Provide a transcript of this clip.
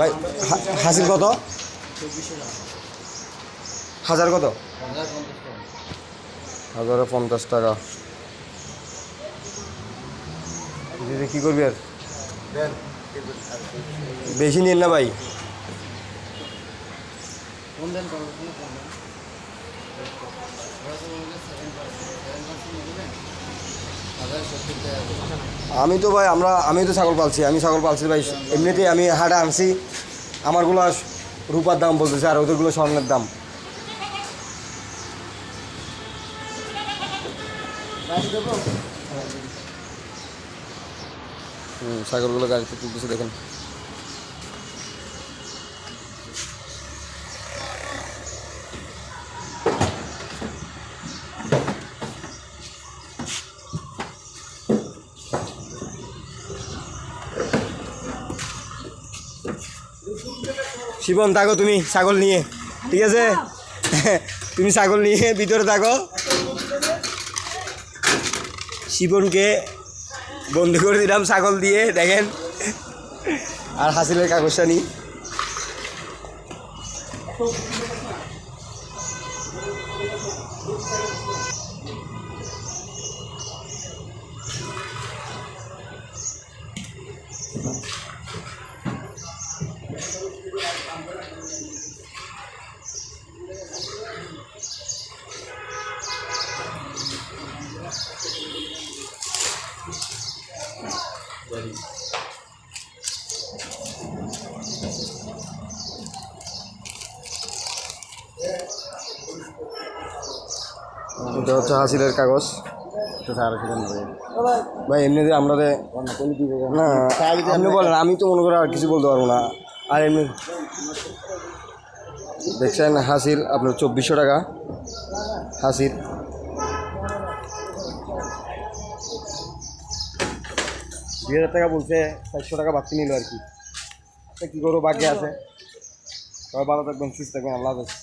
ভাই হাসিল কত? 1000 কত? 1050 টাকা। দিদি কী করবি আর? বেশি নিন না ভাই। আমি তো ভাই আমি তো ছাগল পালছি, ভাই। এমনিতেই আমি হাটে আনছি, আমারগুলো রূপার দাম বলতেছে আর ওদেরগুলো স্বর্ণের দাম। ছাগলগুলো গাড়িতে তুলতেছে দেখেন। শিবন থাকো তুমি ছাগল নিয়ে, ঠিক আছে? তুমি ছাগল নিয়ে ভিতরে থাকো। শিবনকে বন্ধ করে দিলাম ছাগল দিয়ে, দেখেন। আর হাসিলের কাগজটা নিই। এটা হচ্ছে হাসিলের কাগজ। ভাই এমনিতে আমরা না, আপনি বলেন, আমি তো মনে করি আর কিছু বলতে পারবো না। আর এমনি দেখছেন হাসিল আপনার 2400 টাকা হাসিল। 2000 টাকা বলছে, 400 টাকা বাড়তি নিল আর কি। কী করবো, বাকি আছে। সবাই ভালো থাকবেন, সুস্থ থাকবেন, আল্লাহ হাফেজ।